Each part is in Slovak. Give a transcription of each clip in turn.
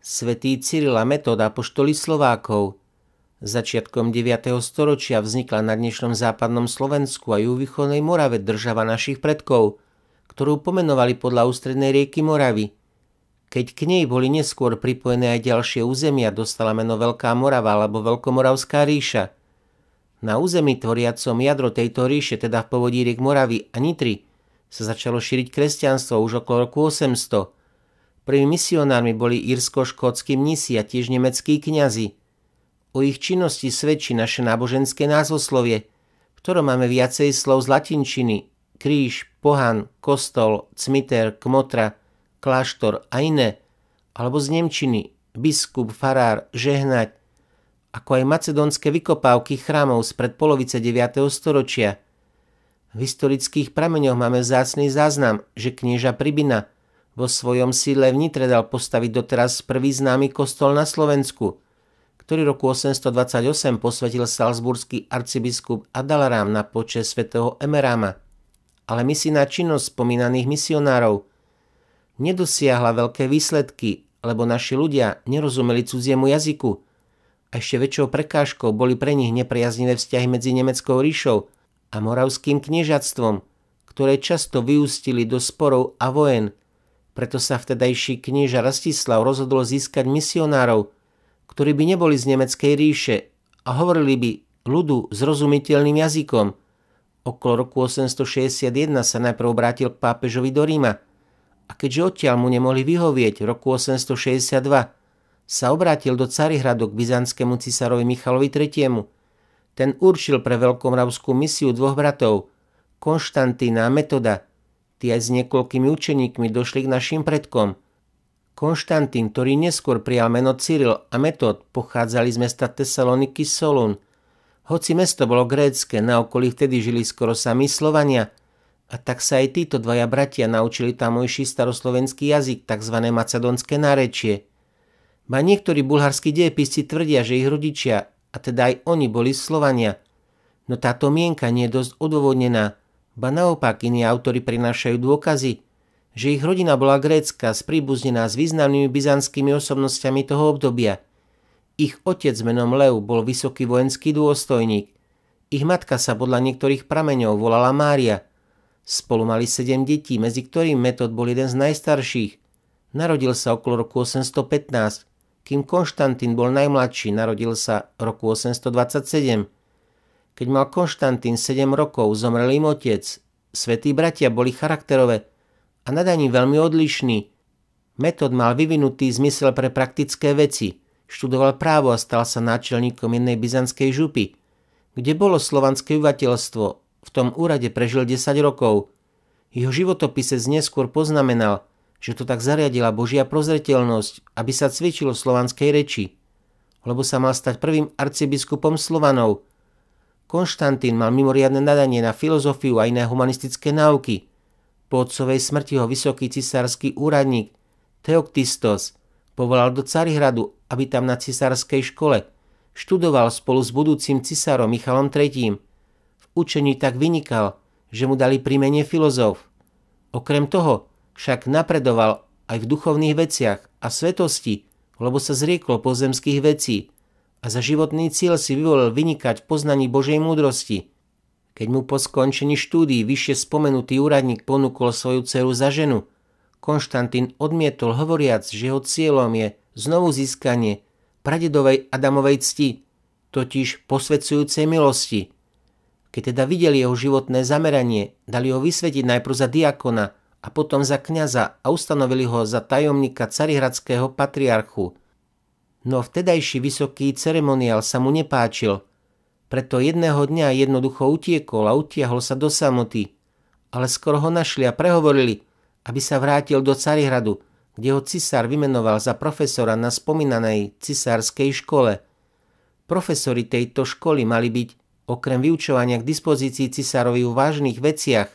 Svätý Cyril a Metod, apoštoli Slovákov. Začiatkom 9. storočia vznikla na dnešnom západnom Slovensku a juhovýchodnej Morave država našich predkov, ktorú pomenovali podľa ústrednej rieky Moravy. Keď k nej boli neskôr pripojené aj ďalšie územia, dostala meno Veľká Morava alebo Veľkomoravská ríša. Na území tvoriacom jadro tejto ríše, teda v povodí riek Moravy a Nitry, sa začalo šíriť kresťanstvo už okolo roku 800. Prvými misionármi boli írsko-škótski mnísi a tiež nemeckí kňazi. O ich činnosti svedčí naše náboženské názvoslovie, v ktorom máme viacej slov z latinčiny: kríž, pohan, kostol, cmiter, kmotra, kláštor a iné, alebo z nemčiny biskup, farár, žehnať, ako aj macedónske vykopávky chrámov spred polovice 9. storočia. V historických prameňoch máme vzácny záznam, že knieža Pribina vo svojom sídle v Nitre dal postaviť doteraz prvý známy kostol na Slovensku, ktorý roku 828 posvetil salzburský arcibiskup Adalarám na počesť svätého Emeráma. Ale misijná činnosť spomínaných misionárov nedosiahla veľké výsledky, lebo naši ľudia nerozumeli cudziemu jazyku. A ešte väčšou prekážkou boli pre nich nepriaznivé vzťahy medzi Nemeckou ríšou a Moravským kniežatstvom, ktoré často vyústili do sporov a vojen. Preto sa vtedajší knieža Rastislav rozhodol získať misionárov, ktorí by neboli z Nemeckej ríše a hovorili by ľudu zrozumiteľným jazykom. Okolo roku 861 sa najprv obrátil k pápežovi do Ríma a keďže odtiaľ mu nemohli vyhovieť, roku 862 sa obrátil do Carihradu k byzantskému cisárovi Michalovi III. Ten určil pre veľkomoravskú misiu dvoch bratov, Konštantína a Metoda. Tí aj s niekoľkými učeníkmi došli k našim predkom. Konštantín, ktorý neskôr prijal meno Cyril, a Metod pochádzali z mesta Tesaloniky Solún. Hoci mesto bolo grécke, na okolí vtedy žili skoro samí Slovania, a tak sa aj títo dvaja bratia naučili tamojší staroslovenský jazyk, tzv. Macedónske nárečie. Ba niektorí bulharskí dejepisci tvrdia, že ich rodičia, a teda aj oni, boli Slovania. No táto mienka nie je dosť odôvodnená, ba naopak iní autori prinášajú dôkazy, že ich rodina bola grécka, spríbuznená s významnými byzantskými osobnostiami toho obdobia. Ich otec menom Lev bol vysoký vojenský dôstojník. Ich matka sa podľa niektorých prameňov volala Mária. Spolu mali 7 detí, medzi ktorými Metod bol jeden z najstarších. Narodil sa okolo roku 815, kým Konštantín bol najmladší, narodil sa roku 827. Keď mal Konštantín 7 rokov, zomrel im otec. Svätí bratia boli charakterové a nadaní veľmi odlišní. Metod mal vyvinutý zmysel pre praktické veci, študoval právo a stal sa náčelníkom jednej byzantskej župy, kde bolo slovanské obyvateľstvo. V tom úrade prežil 10 rokov. Jeho životopisec neskôr poznamenal, že to tak zariadila Božia prozreteľnosť, aby sa cvičilo v slovanskej reči, lebo sa mal stať prvým arcibiskupom Slovanov. Konštantín mal mimoriadne nadanie na filozofiu a iné humanistické náuky. Po otcovej smrti ho vysoký cisársky úradník Theoktistos povolal do Carihradu, aby tam na cisárskej škole študoval spolu s budúcim cisárom Michalom III. V učení tak vynikal, že mu dali príjmenie filozof. Okrem toho však napredoval aj v duchovných veciach a svetosti, lebo sa zriekol pozemských vecí a za životný cieľ si vyvolil vynikať v poznaní Božej múdrosti. Keď mu po skončení štúdií vyššie spomenutý úradník ponúkol svoju dceru za ženu, Konštantín odmietol, hovoriac, že jeho cieľom je znovu získanie pradedovej Adamovej cti, totiž posvedzujúcej milosti. Keď teda videli jeho životné zameranie, dali ho vysvetiť najprv za diakona a potom za kňaza a ustanovili ho za tajomníka carihradského patriarchu. No vtedajší vysoký ceremoniál sa mu nepáčil, preto jedného dňa jednoducho utiekol a utiahol sa do samoty, ale skoro ho našli a prehovorili, aby sa vrátil do Carihradu, kde ho cisár vymenoval za profesora na spomínanej cisárskej škole. Profesori tejto školy mali byť, okrem vyučovania, k dispozícii cisárovi v vážnych veciach.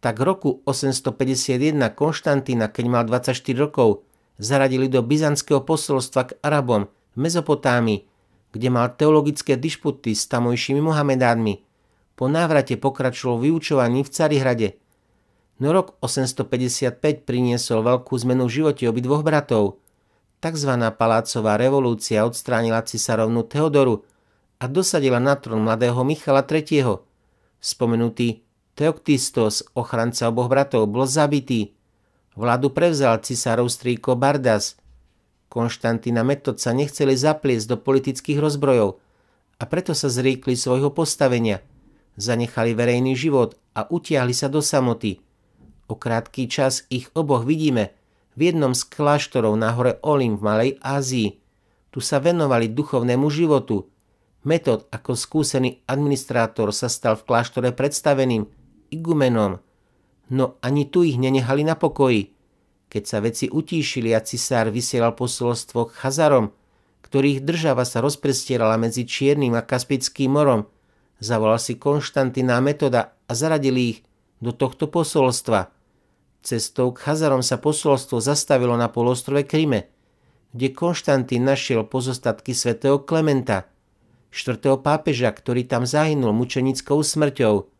Tak roku 851 Konštantína, keď mal 24 rokov, zaradili do byzantského posolstva k Arabom v Mezopotámii, kde mal teologické dišputy s tamojšími Mohamedánmi. Po návrate pokračoval v vyučovaní v Carihrade. No rok 855 priniesol veľkú zmenu v živote obidvoch bratov. Takzvaná palácová revolúcia odstránila cisárovnu Teodoru a dosadila na trón mladého Michala III. Spomenutý Teoktistos, ochranca oboch bratov, bol zabitý. Vládu prevzal cisárov strýko Bardas. Konštantín a Metod sa nechceli zapliesť do politických rozbrojov a preto sa zriekli svojho postavenia. Zanechali verejný život a utiahli sa do samoty. O krátky čas ich oboch vidíme v jednom z kláštorov na hore Olym v Malej Ázii. Tu sa venovali duchovnému životu. Metod ako skúsený administrátor sa stal v kláštore predstaveným igumenom. No ani tu ich nenechali na pokoji. Keď sa veci utíšili a cisár vysielal posolstvo k Chazarom, ktorých država sa rozprestierala medzi Čiernym a Kaspickým morom, zavolal si Konštantína a Metoda a zaradili ich do tohto posolstva. Cestou k Chazarom sa posolstvo zastavilo na poloostrove Kryme, kde Konštantín našiel pozostatky svätého Klementa, 4. pápeža, ktorý tam zahynul mučenickou smrťou.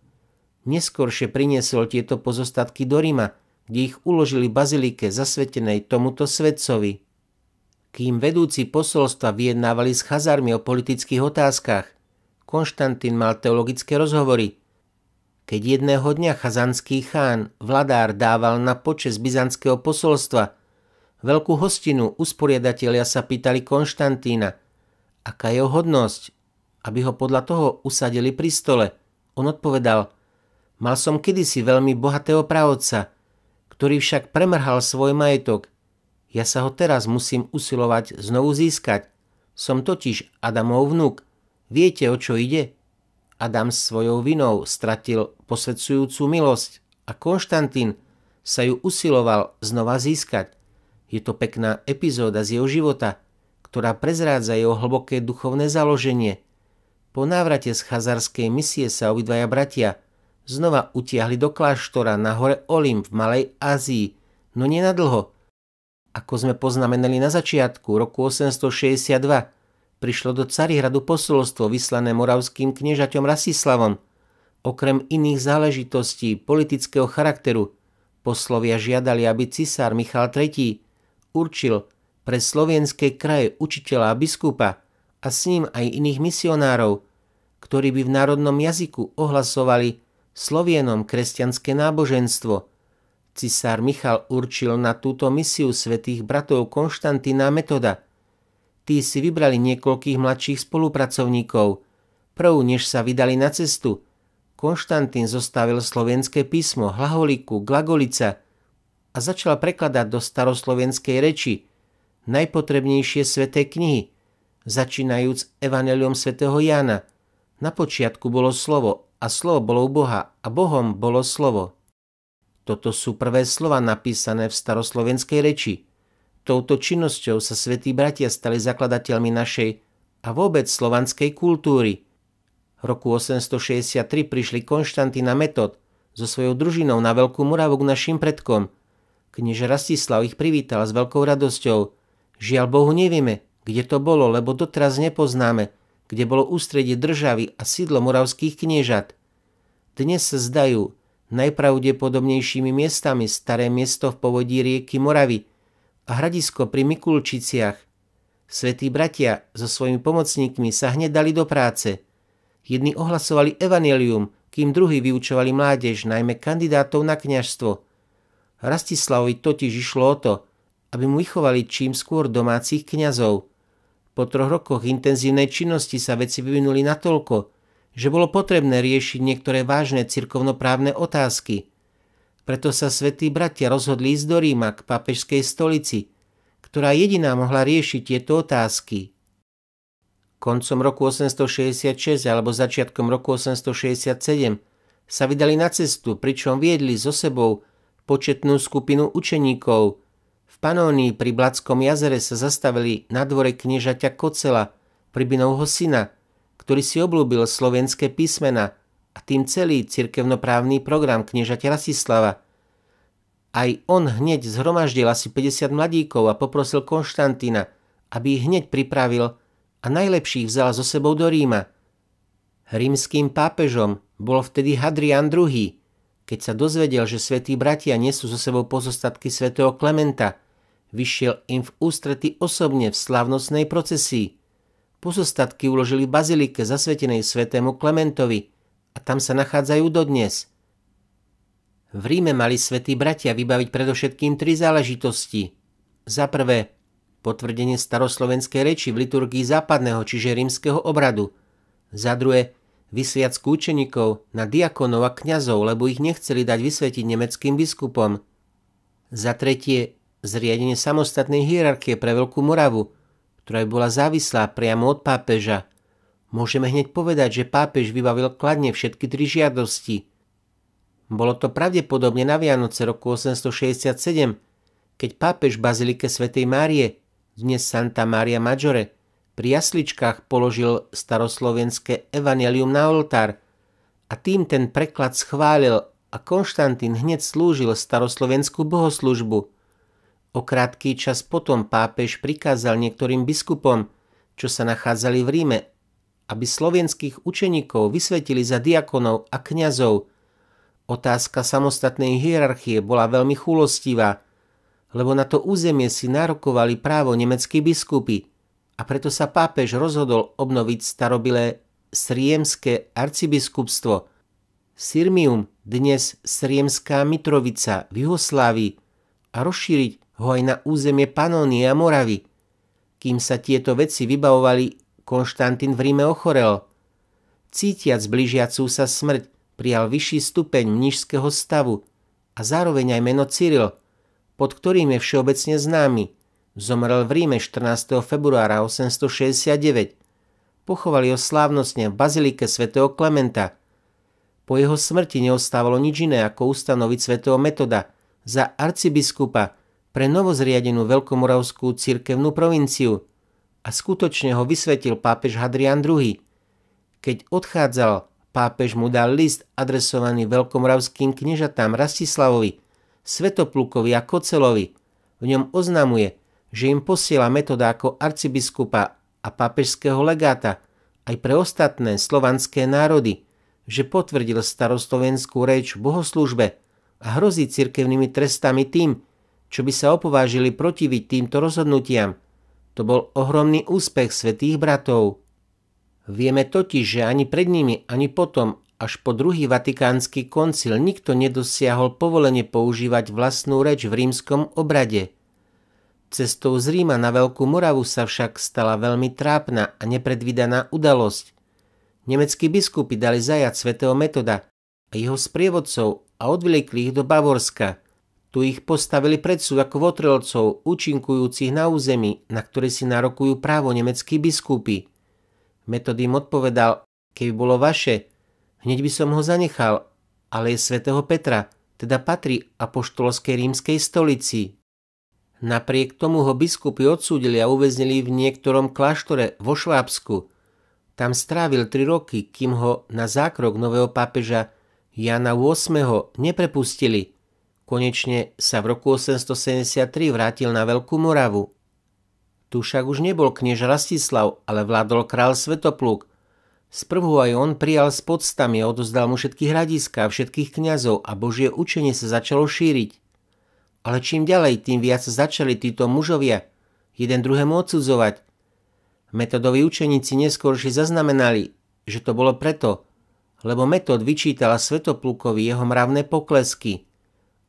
Neskôršie priniesol tieto pozostatky do Ríma, kde ich uložili v bazilike zasvetenej tomuto svetcovi. Kým vedúci posolstva vyjednávali s Chazarmi o politických otázkach, Konštantín mal teologické rozhovory. Keď jedného dňa chazanský chán, vladár, dával na počesť byzantského posolstva veľkú hostinu, usporiadatelia sa pýtali Konštantína, aká je jeho hodnosť, aby ho podľa toho usadili pri stole. On odpovedal: mal som kedysi veľmi bohatého praotca, ktorý však premrhal svoj majetok. Ja sa ho teraz musím usilovať znovu získať. Som totiž Adamov vnuk. Viete, o čo ide? Adam svojou vinou stratil posvedzujúcu milosť a Konštantín sa ju usiloval znova získať. Je to pekná epizóda z jeho života, ktorá prezrádza jeho hlboké duchovné založenie. Po návrate z chazarskej misie sa obidvaja bratia znova utiahli do kláštora na hore Olym v Malej Ázii, no nenadlho. Ako sme poznamenali na začiatku roku 862, prišlo do Carihradu posolstvo vyslané moravským kniežaťom Rastislavom. Okrem iných záležitostí politického charakteru, poslovia žiadali, aby cisár Michal III. Určil pre slovenské kraje učiteľa a biskupa a s ním aj iných misionárov, ktorí by v národnom jazyku ohlasovali Slovienom kresťanské náboženstvo. Cisár Michal určil na túto misiu svätých bratov Konštantína a Metoda. Tí si vybrali niekoľkých mladších spolupracovníkov. Prv, než sa vydali na cestu, Konštantín zostavil slovenské písmo Hlaholiku, Glagolica a začal prekladať do staroslovenskej reči najpotrebnejšie sväté knihy, začínajúc Evanjeliom svätého Jána. Na počiatku bolo slovo a slovo bolo u Boha a Bohom bolo slovo. Toto sú prvé slova napísané v staroslovenskej reči. Touto činnosťou sa svätí bratia stali zakladateľmi našej a vôbec slovanskej kultúry. V roku 863 prišli Konštantín a Metod so svojou družinou na Veľkú Moravu k našim predkom. Knieža Rastislav ich privítal s veľkou radosťou. Žiaľ Bohu nevieme, kde to bolo, lebo doteraz nepoznáme, kde bolo ústredie državy a sídlo moravských kniežat. Dnes sa zdajú najpravdepodobnejšími miestami staré miesto v povodí rieky Moravy a hradisko pri Mikulčiciach. Svätí bratia so svojimi pomocníkmi sa hneď dali do práce. Jedni ohlasovali evanjelium, kým druhí vyučovali mládež, najmä kandidátov na kňažstvo. Rastislavovi totiž išlo o to, aby mu vychovali čím skôr domácich kňazov. Po 3 rokoch intenzívnej činnosti sa veci vyvinuli natoľko, že bolo potrebné riešiť niektoré vážne cirkovnoprávne otázky. Preto sa svätí bratia rozhodli ísť do Ríma k pápežskej stolici, ktorá jediná mohla riešiť tieto otázky. Koncom roku 866 alebo začiatkom roku 867 sa vydali na cestu, pričom viedli so sebou početnú skupinu učeníkov. V Panónii pri Blatskom jazere sa zastavili na dvore kniežaťa Kocela, Pribinovho syna, ktorý si obľúbil slovenské písmena a tým celý cirkevnoprávny program kniežaťa Rastislava. Aj on hneď zhromaždil asi 50 mladíkov a poprosil Konštantína, aby ich hneď pripravil a najlepších vzal so sebou do Ríma. Rímskym pápežom bol vtedy Hadrián II. Keď sa dozvedel, že svätí bratia nesú so sebou pozostatky svätého Klementa, vyšiel im v ústrety osobne v slávnostnej procesii. Pozostatky uložili v bazilike zasvetenej svätému Klementovi a tam sa nachádzajú dodnes. V Ríme mali svätí bratia vybaviť predovšetkým 3 záležitosti. Za prvé, potvrdenie staroslovenskej reči v liturgii západného, čiže rímskeho obradu. Za druhé, vysviacku učeníkov na diakonov a kňazov, lebo ich nechceli dať vysvetiť nemeckým biskupom. Za tretie, zriadenie samostatnej hierarchie pre Veľkú Moravu, ktorá bola závislá priamo od pápeža. Môžeme hneď povedať, že pápež vybavil kladne všetky 3 žiadosti. Bolo to pravdepodobne na Vianoce roku 867, keď pápež v bazilike svätej Márie, dnes Santa Maria Maggiore, pri jasličkách položil staroslovenské evanjelium na oltár a tým ten preklad schválil a Konštantín hneď slúžil staroslovenskú bohoslužbu. O krátky čas potom pápež prikázal niektorým biskupom, čo sa nachádzali v Ríme, aby slovenských učeníkov vysvetili za diakonov a kňazov. Otázka samostatnej hierarchie bola veľmi chúlostivá, lebo na to územie si nárokovali právo nemeckí biskupy a preto sa pápež rozhodol obnoviť starobilé Sriemské arcibiskupstvo Sirmium, dnes Sriemská Mitrovica v Juhoslávii, a rozšíriť ho aj na územie Panónie a Moravy. Kým sa tieto veci vybavovali, Konštantín v Ríme ochorel. Cítiac blížiacú sa smrť, prijal vyšší stupeň mníšskeho stavu a zároveň aj meno Cyril, pod ktorým je všeobecne známy. Zomrel v Ríme 14. februára 869. Pochovali ho slávnostne v bazilike svätého Klementa. Po jeho smrti neostávalo nič iné, ako ustanoviť svätého Metoda za arcibiskupa pre novozriadenú veľkomoravskú cirkevnú provinciu a skutočne ho vysvetil pápež Hadrián II. Keď odchádzal, pápež mu dal list adresovaný veľkomoravským kniežatám Rastislavovi, Svätoplukovi a Kocelovi. V ňom oznamuje, že im posiela Metoda ako arcibiskupa a pápežského legáta aj pre ostatné slovanské národy, že potvrdil staroslovenskú reč v bohoslužbe a hrozí cirkevnými trestami tým, čo by sa opovážili protiviť týmto rozhodnutiam. To bol ohromný úspech svätých bratov. Vieme totiž, že ani pred nimi, ani potom, až po druhý vatikánsky koncil, nikto nedosiahol povolenie používať vlastnú reč v rímskom obrade. Cestou z Ríma na Veľkú Moravu sa však stala veľmi trápna a nepredvídaná udalosť. Nemeckí biskupy dali zajať svätého Metoda a jeho sprievodcov a odvliekli ich do Bavorska. Tu ich postavili pred súd ako votrelcov, účinkujúcich na území, na ktoré si nárokujú právo nemeckí biskupy. Metod im odpovedal, keby bolo vaše, hneď by som ho zanechal, ale je svätého Petra, teda patrí apoštolskej rímskej stolici. Napriek tomu ho biskupy odsúdili a uväznili v niektorom kláštore vo Švábsku. Tam strávil 3 roky, kým ho na zákrok nového pápeža Jana VIII neprepustili. Konečne sa v roku 873 vrátil na Veľkú Moravu. Tu však už nebol kniež Rastislav, ale vládol král Svetopluk. Sprvu aj on prijal s poctami a odozdal mu všetky hradiská, všetkých kňazov a Božie učenie sa začalo šíriť. Ale čím ďalej, tým viac začali títo mužovia jeden druhému odsudzovať. Metodoví učeníci neskôršie zaznamenali, že to bolo preto, lebo Metod vyčítal Svetoplukovi jeho mravné poklesky.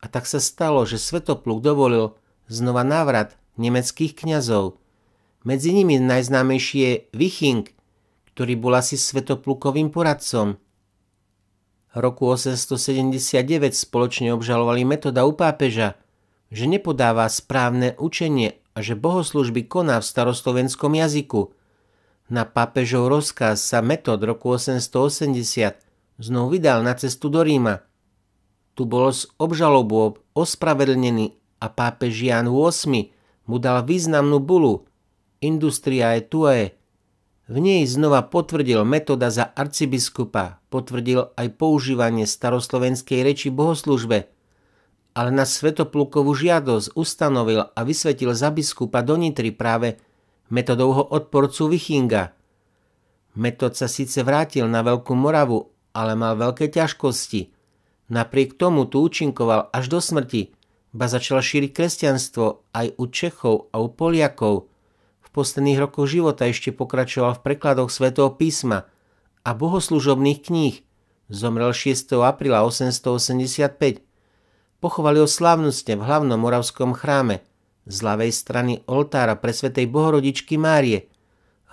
A tak sa stalo, že Svetopluk dovolil znova návrat nemeckých kňazov. Medzi nimi najznámejší je Viching, ktorý bol asi Svetoplukovým poradcom. Roku 879 spoločne obžalovali Metoda u pápeža, že nepodáva správne učenie a že bohoslužby koná v staroslovenskom jazyku. Na pápežov rozkaz sa Metod roku 880 znovu vydal na cestu do Ríma. Tu bol s obžalobou ospravedlnený a pápež Ján VIII mu dal významnú bulu Industriae Tuae. V nej znova potvrdil Metoda za arcibiskupa, potvrdil aj používanie staroslovenskej reči v bohoslužbe, ale na Svetoplukovú žiadosť ustanovil a vysvetil za biskupa do Nitry práve Metodovho odporcu Vichinga. Metod sa síce vrátil na Veľkú Moravu, ale mal veľké ťažkosti. Napriek tomu tu účinkoval až do smrti. ba začal šíriť kresťanstvo aj u Čechov a u Poliakov. V posledných rokoch života ešte pokračoval v prekladoch Svätého písma a bohoslužobných kníh. Zomrel 6. apríla 885. Pochovali ho slávnostne v hlavnom moravskom chráme, z ľavej strany oltára pre svätej Bohorodičky Márie.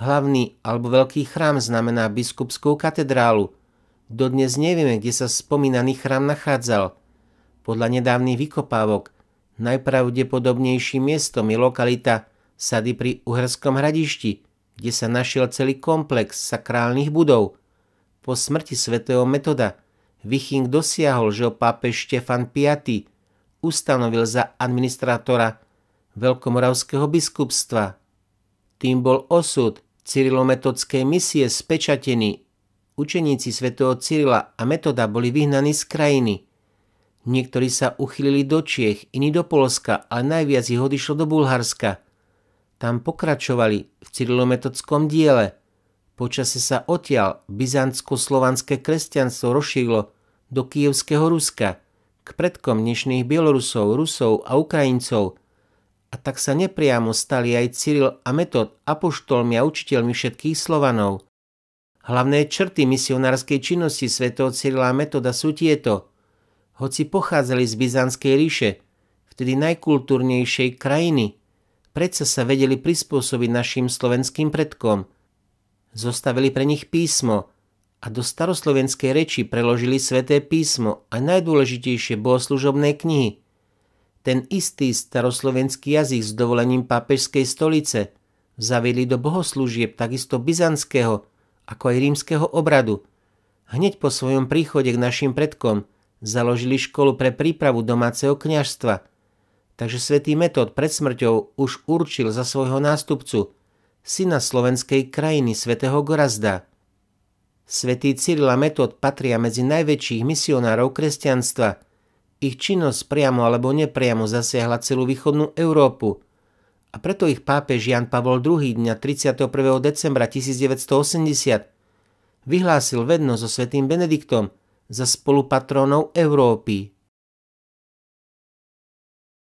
Hlavný alebo veľký chrám znamená biskupskú katedrálu. Dodnes nevieme, kde sa spomínaný chrám nachádzal. Podľa nedávnych vykopávok najpravdepodobnejším miestom je lokalita Sady pri Uherskom Hradišti, kde sa našiel celý komplex sakrálnych budov. Po smrti svätého Metoda Viching dosiahol, že ho pápež Štefan V ustanovil za administrátora Veľkomoravského biskupstva. Tým bol osud cyrilometodskej misie spečatený. Učeníci svätého Cyrila a Metoda boli vyhnaní z krajiny. Niektorí sa uchylili do Čiech, iní do Poľska, ale najviac ich odišlo do Bulharska. Tam pokračovali v cyrilometodskom diele. Počase sa odtiaľ byzantsko-slovanské kresťanstvo rozšírilo do Kyjevského Ruska, k predkom dnešných Bielorusov, Rusov a Ukrajincov. A tak sa nepriamo stali aj Cyril a Metod apoštolmi a učiteľmi všetkých Slovanov. Hlavné črty misionárskej činnosti svätého Cyrila a Metoda sú tieto. Hoci pochádzali z Byzantskej ríše, vtedy najkultúrnejšej krajiny, predsa sa vedeli prispôsobiť našim slovenským predkom. Zostavili pre nich písmo a do staroslovenskej reči preložili sväté písmo a najdôležitejšie bohoslužobné knihy. Ten istý staroslovenský jazyk s dovolením pápežskej stolice zaviedli do bohoslúžieb takisto byzantského ako aj rímskeho obradu. Hneď po svojom príchode k našim predkom založili školu pre prípravu domáceho kňažstva. Takže svätý Metod pred smrťou už určil za svojho nástupcu syna slovenskej krajiny svätého Gorazda. Svätý Cyril a Metod patria medzi najväčších misionárov kresťanstva. Ich činnosť priamo alebo nepriamo zasiahla celú východnú Európu. A preto ich pápež Ján Pavol II dňa 31. decembra 1980 vyhlásil vedno so svätým Benediktom za spolupatrónov Európy.